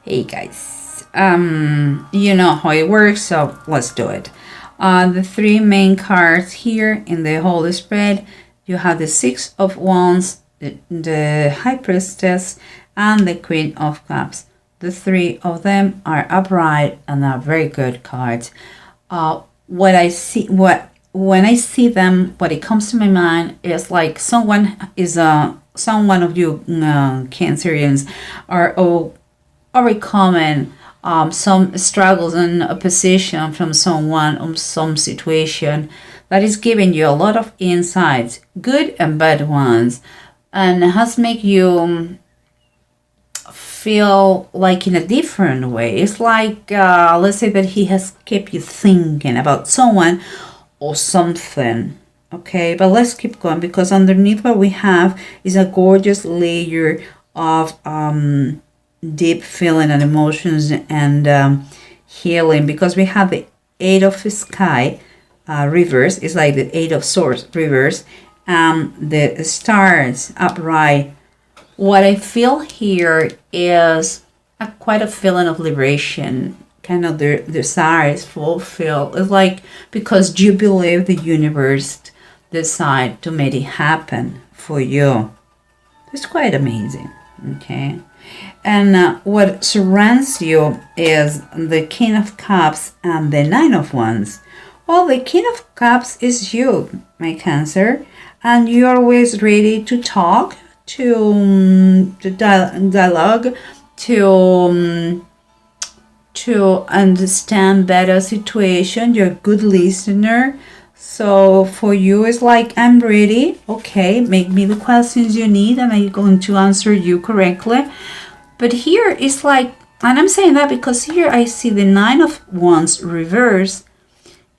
Hey guys, you know how it works, so let's do it. The three main cards here in the whole spread, you have the Six of Wands, the High Priestess, and the Queen of Cups. The three of them are upright and are very good cards. When I see them, what it comes to my mind is like someone of you Cancerians are overcoming some struggles and opposition from someone or some situation that is giving you a lot of insights, good and bad ones, and has made you feel like in a different way. It's like, let's say that he has kept you thinking about someone or something. Okay, but let's keep going, because underneath what we have is a gorgeous layer of deep feeling and emotions and healing, because we have the Eight of Sky reverse. It's like the Eight of Swords reverse, the stars upright. What I feel here is quite a feeling of liberation, kind of the desire is fulfilled. It's like because you believe the universe decide to make it happen for you. It's quite amazing. Okay, and what surrounds you is the King of Cups and the Nine of Wands. Well, the King of Cups is you, my Cancer, and you're always ready to talk, to dialogue, to understand better situation. You're a good listener. So for you, it's like, I'm ready. Okay, make me the questions you need and I'm going to answer you correctly. But here it's like, and I'm saying that because here I see the Nine of Wands reverse.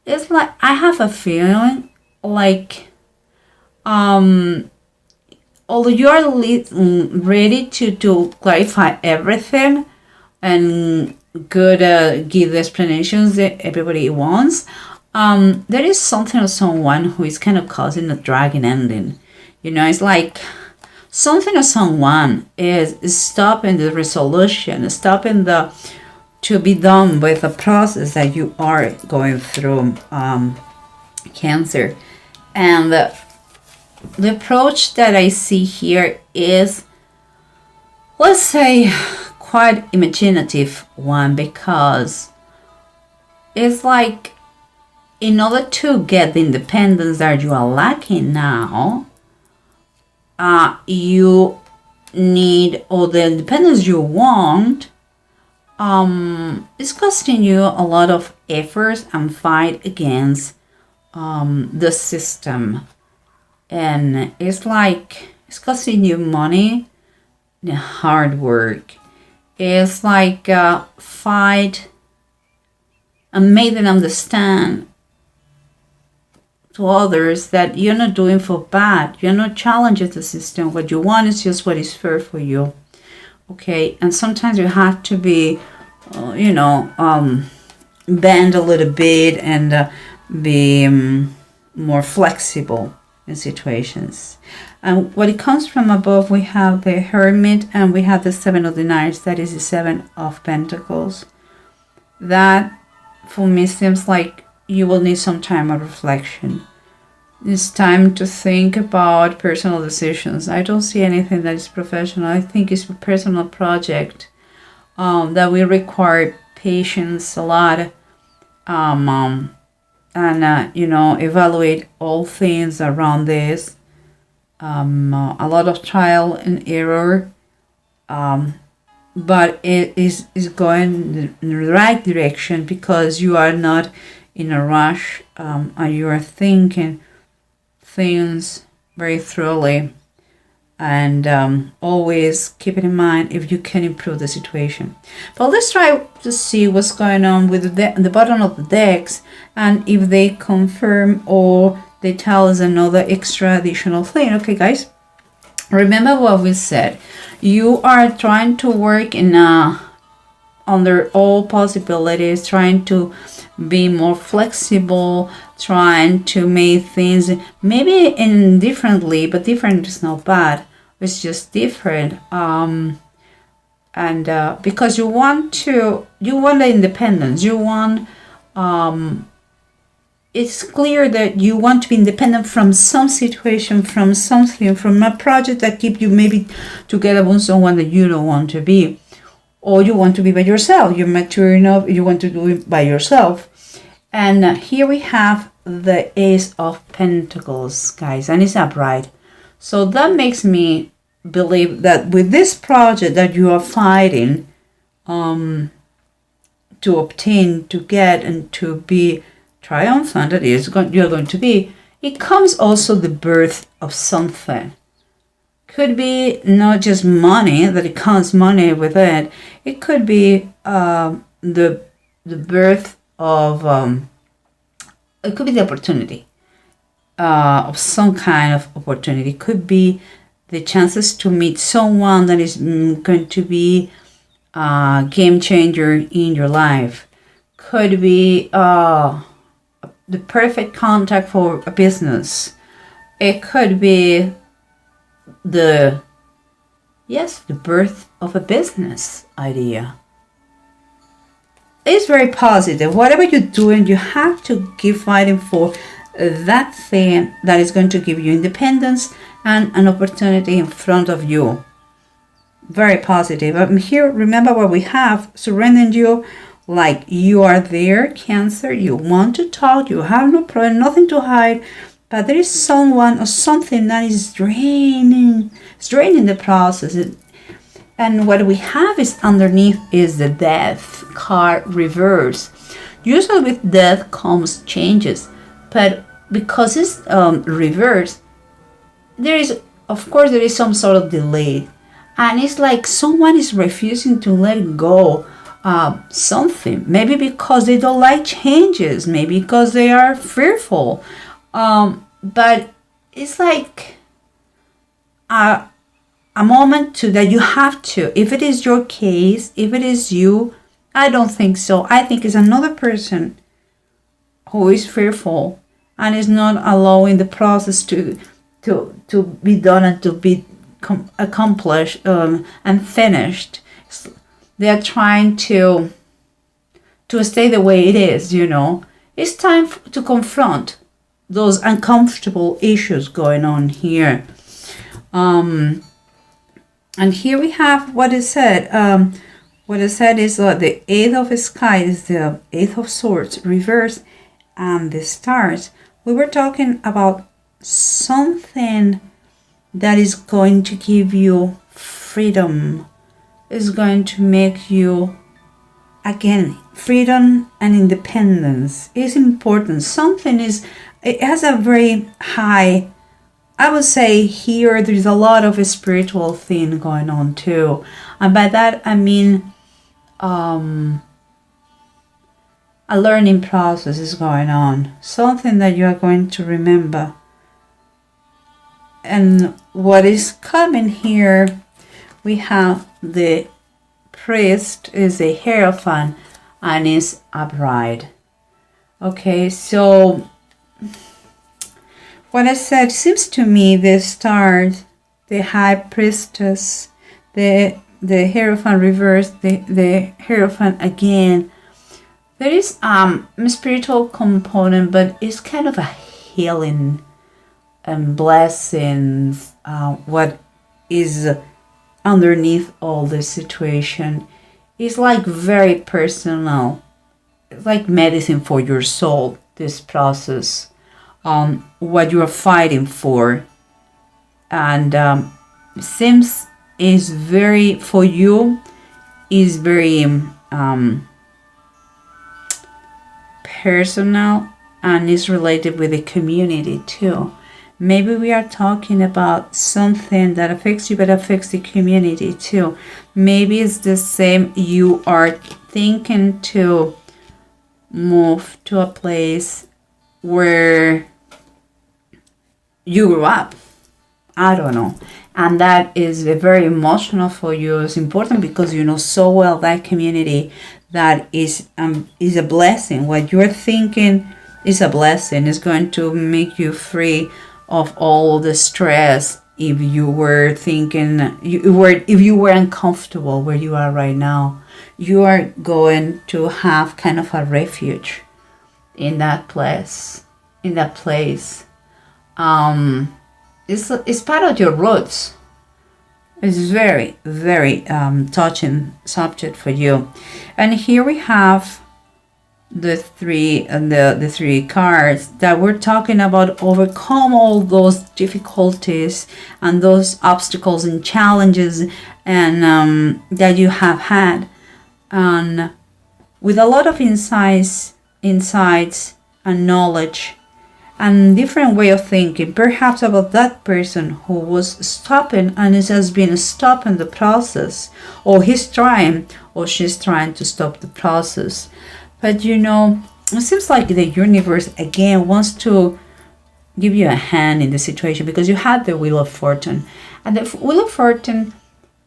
It's like I have a feeling like, although you are ready to clarify everything and good give the explanations that everybody wants, there is something of someone who is kind of causing a dragging ending. You know, it's like something of someone is stopping the resolution, stopping to be done with the process that you are going through, Cancer. And the approach that I see here is, let's say, quite imaginative one, because it's like, in order to get the independence that you are lacking now, you need, or the independence you want, it's costing you a lot of efforts and fight against the system. And it's like, it's costing you money and hard work. It's like fight and make them understand to others that you're not doing for bad. You're not challenging the system. What you want is just what is fair for you. Okay, and sometimes you have to be, bend a little bit and be more flexible in situations. And when it comes from above, we have the Hermit and we have the Seven of the Knights. That is the Seven of Pentacles. That for me seems like you will need some time of reflection. It's time to think about personal decisions. I don't see anything that is professional. I think it's a personal project that will require patience a lot, and evaluate all things around this. A lot of trial and error, but it is going in the right direction, because you are not in a rush, and you are thinking things very thoroughly, and always keep it in mind if you can improve the situation. But let's try to see what's going on with the bottom of the decks, and if they confirm or they tell us another extra additional thing. Okay, guys, remember what we said. You are trying to work in under all possibilities, trying to be more flexible, trying to make things maybe in differently, but different is not bad. It's just different. and because you want the independence, you want, it's clear that you want to be independent from some situation, from something, from a project that keep you maybe together with someone that you don't want to be, or you want to be by yourself. You're mature enough, you want to do it by yourself. And here we have the Ace of Pentacles, guys, and it's upright. So that makes me believe that with this project that you are fighting to obtain, to get, and to be triumphant, that is, you're going to be, it comes also the birth of something. Could be not just money, that it comes money with it. It could be the birth of, it could be the opportunity of some kind of opportunity. It could be the chances to meet someone that is going to be a game changer in your life. Could be the perfect contact for a business. It could be the birth of a business idea. It's very positive. Whatever you're doing, you have to keep fighting for that thing that is going to give you independence and an opportunity in front of you. Very positive. Here, remember what we have, surrendering you, like you are there, Cancer. You want to talk, you have no problem, nothing to hide, but there is someone or something that is draining the process. And what we have is underneath is the Death card reverse. Usually with death comes changes, but because it's reversed, there is some sort of delay, and it's like someone is refusing to let go something. Maybe because they don't like changes, maybe because they are fearful. But it's like a moment that you have to. If it is your case, if it is you, I don't think so. I think it's another person who is fearful and is not allowing the process to be done and to be accomplished and finished. They are trying to stay the way it is, It's time to confront those uncomfortable issues going on here. And here we have what is said. What is said is the Eight of Sky is the Eight of Swords reversed, and the Stars. We were talking about something that is going to give you freedom, is going to make you, again, freedom and independence is important. It has a very high, I would say here there's a lot of a spiritual thing going on too. And by that I mean a learning process is going on. Something that you are going to remember. And what is coming here, we have the Priest is a Hierophant and is upright. Okay, so what I said seems to me the Stars, the High Priestess, the Hierophant reversed, the Hierophant again. There is a spiritual component, but it's kind of a healing and blessings. What is underneath all this situation is like very personal. It's like medicine for your soul, this process. What you are fighting for, and seems is very, for you, is very personal, and is related with the community too. Maybe we are talking about something that affects you but affects the community too. Maybe it's the same, you are thinking to move to a place where you grew up. I don't know. And that is very emotional for you. It's important because you know so well that community that is a blessing. What you're thinking is a blessing. It's going to make you free of all the stress if you were thinking, if you were uncomfortable where you are right now, you are going to have kind of a refuge in that place. It's part of your roots. It's very, very touching subject for you. And here we have the three cards that we're talking about overcome all those difficulties and those obstacles and challenges and that you have had, and with a lot of insights and knowledge and different way of thinking, perhaps about that person who was stopping and has been stopping the process, or he's trying or she's trying to stop the process. But it seems like the universe again wants to give you a hand in the situation, because you had the Wheel of Fortune, and the Wheel of Fortune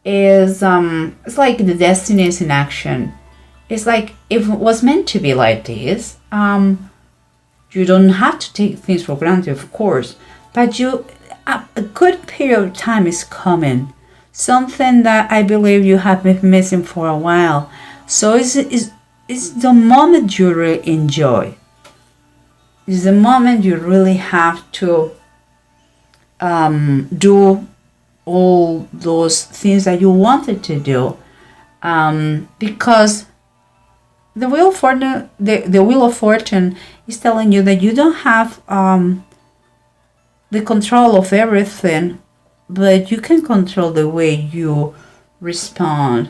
is it's like the destiny is in action. It's like, if it was meant to be like this, you don't have to take things for granted, of course, but a good period of time is coming. Something that I believe you have been missing for a while. So it's the moment you really enjoy. It's the moment you really have to do all those things that you wanted to do, because the Wheel of Fortune, the Wheel of Fortune is telling you that you don't have the control of everything, but you can control the way you respond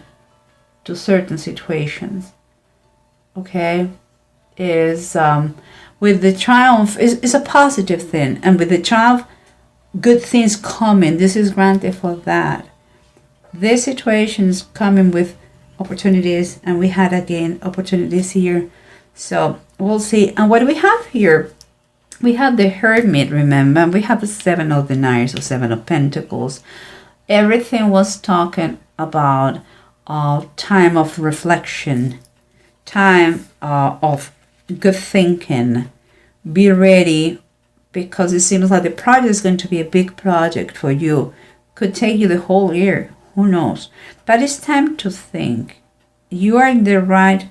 to certain situations. Okay, is with the triumph is a positive thing, and with the triumph, good things coming. This is granted for that. This situation is coming with opportunities, and we had again opportunities here. So we'll see. And what do we have here? We have the Hermit, remember? We have the Seven of the Knights, or Seven of Pentacles. Everything was talking about time of reflection, time of good thinking. Be ready, because it seems like the project is going to be a big project for you. Could take you the whole year. Who knows? But it's time to think. You are in the right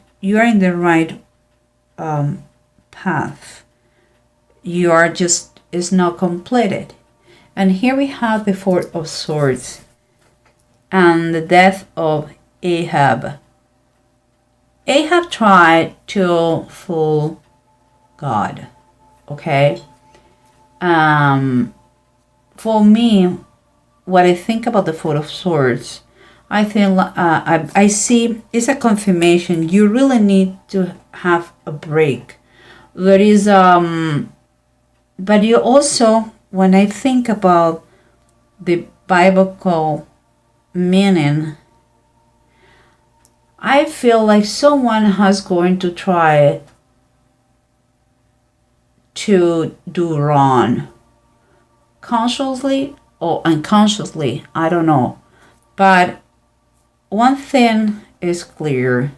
path. You are just, is not completed. And here we have the Four of Swords and the death of Ahab. Ahab tried to fool God. Okay? For me, what I think about the Four of Swords, I think I see it's a confirmation. You really need to have a break. There is but you also, when I think about the biblical meaning, I feel like someone has going to try to do wrong, consciously or unconsciously, I don't know. But one thing is clear,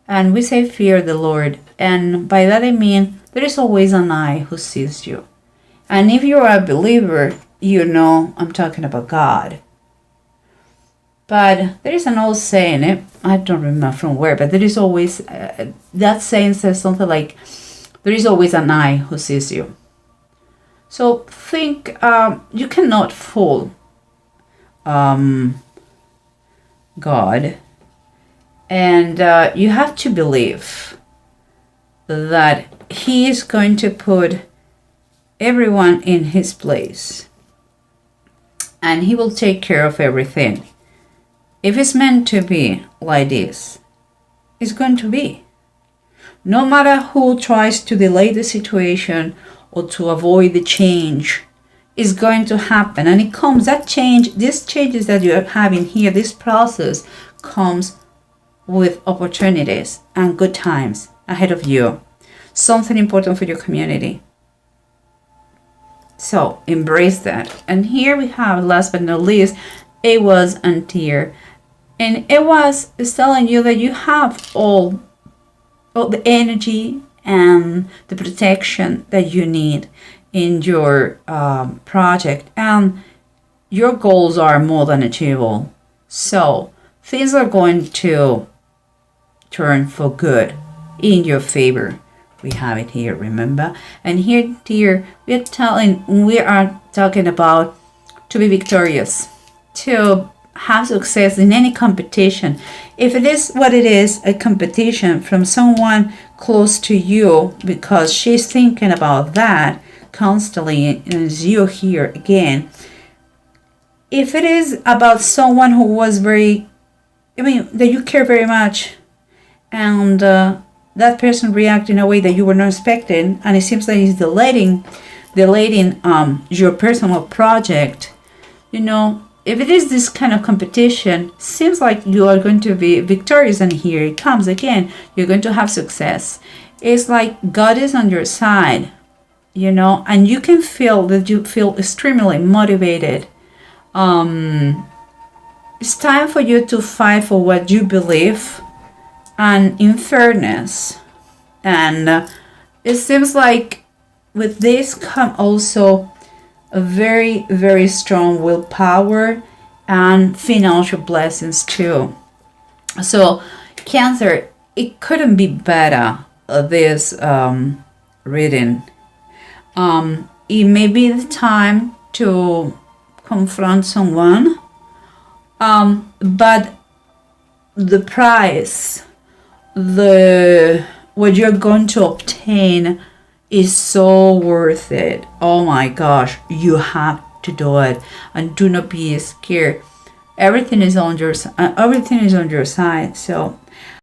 and we say fear the Lord, and by that I mean there is always an eye who sees you. And if you're a believer, I'm talking about God. But there is an old saying, I don't remember from where, but there is always, that saying says something like, there is always an eye who sees you. So think, you cannot fool God. And you have to believe that He is going to put everyone in His place. And He will take care of everything. If it's meant to be like this, it's going to be. No matter who tries to delay the situation or to avoid the change, it's going to happen. And it comes, that change, these changes that you're having here, this process comes with opportunities and good times ahead of you. Something important for your community. So embrace that. And here we have, last but not least, Ahaz and Tyr. And Ahaz is telling you that you have all the energy and the protection that you need in your project. And your goals are more than achievable. So things are going to turn for good in your favor. We have it here, remember? And here, dear, we are talking about to be victorious, to have success in any competition. If it is what it is, a competition from someone close to you, because she's thinking about that constantly, as you here again. If it is about someone who was that you care very much, and that person react in a way that you were not expecting, and it seems like he's delaying your personal project, if it is this kind of competition, seems like you are going to be victorious, and here it comes again. You're going to have success. It's like God is on your side, and you can feel that you feel extremely motivated. It's time for you to fight for what you believe, and in fairness. And it seems like with this come also a very, very strong willpower and financial blessings too. So Cancer, it couldn't be better, this reading. It may be the time to confront someone, but the price, what you're going to obtain is so worth it. Oh my gosh, you have to do it, and do not be scared. Everything is on your side. So